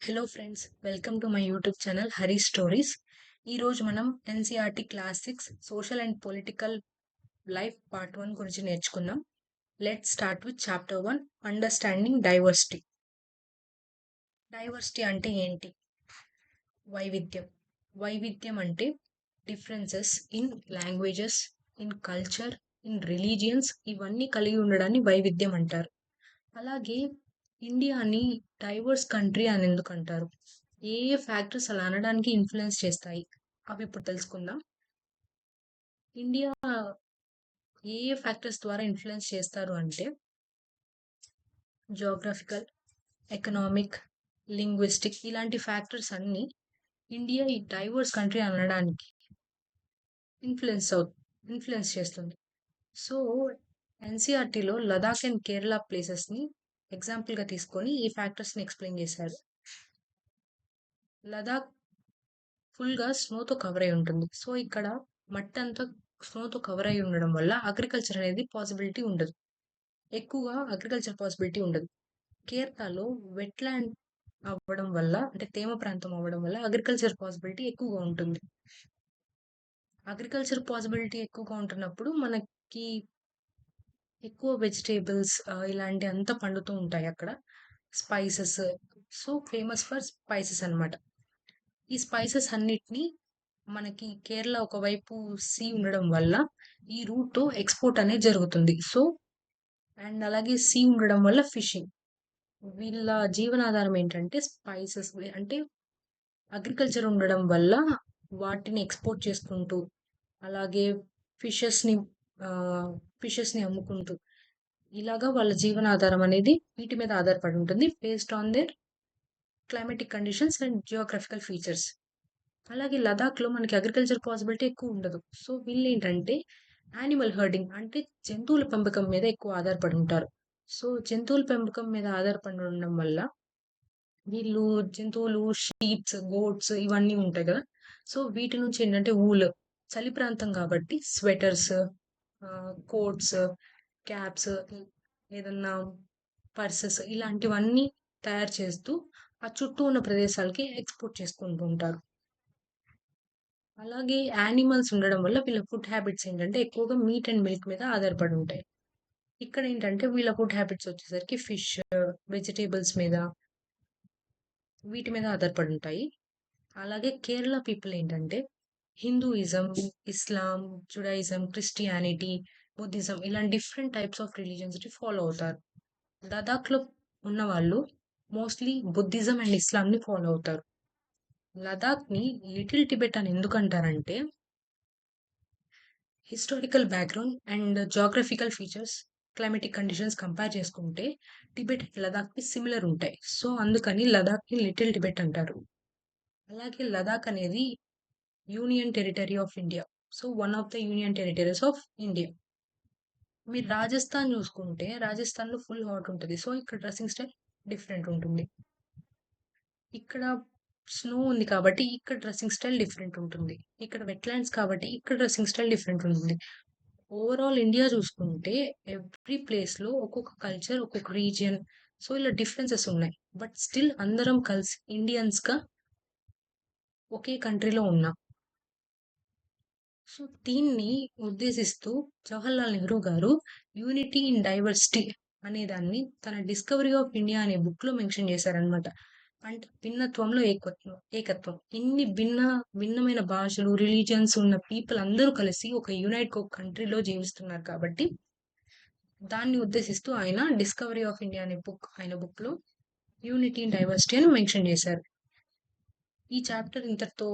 Hello friends, welcome to my YouTube channel hurry stories. ఈరోజు మనం NCERT class 6 social and political life part 1 గురించి నేర్చుకుందాం. Let's start with chapter 1, understanding diversity. Diversity అంటే ఏంటి? వైవిధ్యం. వైవిధ్యం అంటే differences in languages, in culture, in religions ఇవన్నీ కలిగి ఉండడాన్ని వైవిధ్యం అంటారు. అలాగే ఇండియాని డైవర్స్ కంట్రీ అని ఎందుకు అంటారు? ఏ ఏ ఫ్యాక్టర్స్ అలా అనడానికి ఇన్ఫ్లుయెన్స్ చేస్తాయి? అవి ఇప్పుడు తెలుసుకుందాం. ఇండియా ఏ ఏ ఫ్యాక్టర్స్ ద్వారా ఇన్ఫ్లుయెన్స్ చేస్తారు అంటే జియోగ్రఫికల్, ఎకనామిక్, లింగ్విస్టిక్ ఇలాంటి ఫ్యాక్టర్స్ అన్ని ఇండియా ఈ డైవర్స్ కంట్రీ అనడానికి ఇన్ఫ్లుయెన్స్ చేస్తుంది. సో ఎన్సీఆర్టీలో లదాఖ్ అండ్ కేరళ ప్లేసెస్ని ఎగ్జాంపుల్గా తీసుకొని ఈ ఫ్యాక్టర్స్ని ఎక్స్ప్లెయిన్ చేశారు. లదాఖ్ ఫుల్గా స్నోతో కవర్ అయి ఉంటుంది. సో ఇక్కడ మట్టి అంతా స్నోతో కవర్ అయి ఉండడం వల్ల అగ్రికల్చర్ అనేది పాసిబిలిటీ ఉండదు. ఎక్కువగా అగ్రికల్చర్ పాసిబిలిటీ ఉండదు. కేరళలో వెట్లాండ్ అవ్వడం వల్ల, అంటే తేమ ప్రాంతం అవ్వడం వల్ల అగ్రికల్చర్ పాసిబిలిటీ ఎక్కువగా ఉంటుంది. అగ్రికల్చర్ పాసిబిలిటీ ఎక్కువగా ఉంటున్నప్పుడు మనకి ఎక్కువ వెజిటేబుల్స్ ఇలాంటి అంతా పండుతూ ఉంటాయి అక్కడ. Spices, so famous for spices అన్నమాట. ఈ స్పైసెస్ అన్నిటిని మనకి కేరళ ఒకవైపు సీ ఉండడం వల్ల ఈ రూట్ ఎక్స్పోర్ట్ అనేది జరుగుతుంది. సో అండ్ అలాగే సీ ఉండడం వల్ల ఫిషింగ్. వీళ్ళ జీవనాధారం ఏంటంటే స్పైసెస్, అంటే అగ్రికల్చర్ ఉండడం వల్ల వాటిని ఎక్స్పోర్ట్ చేసుకుంటూ, అలాగే ఫిషెస్ని ఫిషెస్ని అమ్ముకుంటూ, ఇలాగా వాళ్ళ జీవనాధారం అనేది వీటి మీద ఆధారపడి ఉంటుంది, based on their climatic conditions and geographical features. అలాగే లదాఖ్లో మనకి అగ్రికల్చర్ పాసిబిలిటీ ఎక్కువ ఉండదు. సో వీళ్ళు ఏంటంటే యానిమల్ హర్డింగ్, అంటే జంతువుల పెంపకం మీద ఎక్కువ ఆధారపడి ఉంటారు. సో జంతువుల పెంపకం మీద ఆధారపడి ఉండడం వల్ల వీళ్ళు జంతువులు, షీప్స్, గోట్స్ ఇవన్నీ ఉంటాయి కదా. సో వీటి నుంచి ఏంటంటే ఊల్, చలి ప్రాంతం కాబట్టి స్వెటర్స్, కోట్స్, క్యాప్స్, ఏదన్నా పర్సెస్ ఇలాంటివన్నీ తయారు చేస్తూ ఆ చుట్టూ ఉన్న ప్రదేశాలకి ఎక్స్పోర్ట్ చేసుకుంటూ ఉంటారు. అలాగే యానిమల్స్ ఉండడం వల్ల వీళ్ళ ఫుడ్ హ్యాబిట్స్ ఏంటంటే ఎక్కువగా మీట్ అండ్ మిల్క్ మీద ఆధారపడి ఉంటాయి. ఇక్కడ ఏంటంటే వీళ్ళ ఫుడ్ హ్యాబిట్స్ వచ్చేసరికి ఫిష్, వెజిటేబుల్స్ మీద, వీటి మీద ఆధారపడి ఉంటాయి. అలాగే కేరళ పీపుల్ ఏంటంటే Hinduism, Islam, Judaism, Christianity, Buddhism ఇలాంటి different types of religions follow అవుతారు. లదాఖ్లో ఉన్న వాళ్ళు మోస్ట్లీ బుద్ధిజం అండ్ ఇస్లాంని ఫాలో అవుతారు. లదాఖ్ని లిటిల్ టిబెట్ అని ఎందుకు అంటారంటే historical background and geographical features, climatic conditions compare చేసుకుంటే టిబెట్ అండ్ లదాఖ్కి సిమిలర్ ఉంటాయి. సో అందుకని లదాఖ్ని లిటిల్ టిబెట్ అంటారు. అలాగే లదాఖ్ అనేది union territory of India. So one of the union territories of India. మీరు రాజస్థాన్ చూసుకుంటే రాజస్థాన్లో ఫుల్ హాట్ ఉంటుంది. సో ఇక్కడ డ్రెస్సింగ్ స్టైల్ డిఫరెంట్ ఉంటుంది. ఇక్కడ స్నో ఉంది కాబట్టి ఇక్కడ డ్రెస్సింగ్ స్టైల్ డిఫరెంట్ ఉంటుంది. ఇక్కడ వెట్లాండ్స్ కాబట్టి ఇక్కడ డ్రెస్సింగ్ స్టైల్ డిఫరెంట్ ఉంటుంది. ఓవరాల్ ఇండియా చూసుకుంటే ఎవ్రీ ప్లేస్లో ఒక్కొక్క కల్చర్, ఒక్కొక్క రీజియన్, సో ఇలా డిఫరెన్సెస్ ఉన్నాయి. బట్ స్టిల్ అందరం కలిసి ఇండియన్స్గా ఒకే కంట్రీలో ఉన్నాం. సో దీన్ని ఉద్దేశిస్తూ జవహర్లాల్ నెహ్రూ గారు యూనిటీ ఇన్ డైవర్సిటీ అనే దాన్ని తన డిస్కవరీ ఆఫ్ ఇండియా అనే బుక్ లో మెన్షన్ చేశారనమాట. అంటే భిన్నత్వంలో ఏకత్వం. ఇన్ని భిన్నమైన భాషలు, రిలీజియన్స్ ఉన్న పీపుల్ అందరూ కలిసి ఒక యునైట్ కంట్రీలో జీవిస్తున్నారు కాబట్టి దాన్ని ఉద్దేశిస్తూ ఆయన డిస్కవరీ ఆఫ్ ఇండియా అనే ఆయన బుక్ లో యూనిటీ ఇన్ డైవర్సిటీ అని మెన్షన్ చేశారు. ఈ చాప్టర్ ఇంతటితో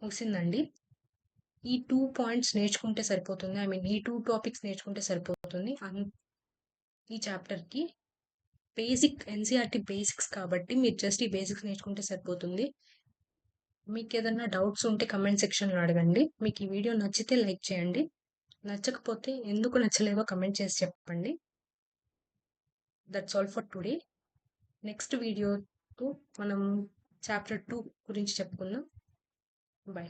ముగిసిందండి. ఈ 2 పాయింట్స్ నేర్చుకుంటే సరిపోతుంది. ఐ మీన్ ఈ 2 టాపిక్స్ నేర్చుకుంటే సరిపోతుంది. ఈ చాప్టర్‌కి ఎన్‌సీఈఆర్‌టీ బేసిక్స్ కాబట్టి మీరు జస్ట్ ఈ బేసిక్స్ నేర్చుకుంటే సరిపోతుంది. మీకేదన్నా డౌట్స్ ఉంటే కామెంట్ సెక్షన్‌లో అడగండి. మీకు ఈ వీడియో నచ్చితే లైక్ చేయండి. నచ్చకపోతే ఎందుకు నచ్చలేదో కామెంట్ చేసి చెప్పండి. That's all for today. Next వీడియోతో మనం చాప్టర్ 2 గురించి చెప్పుకుందాం. బై.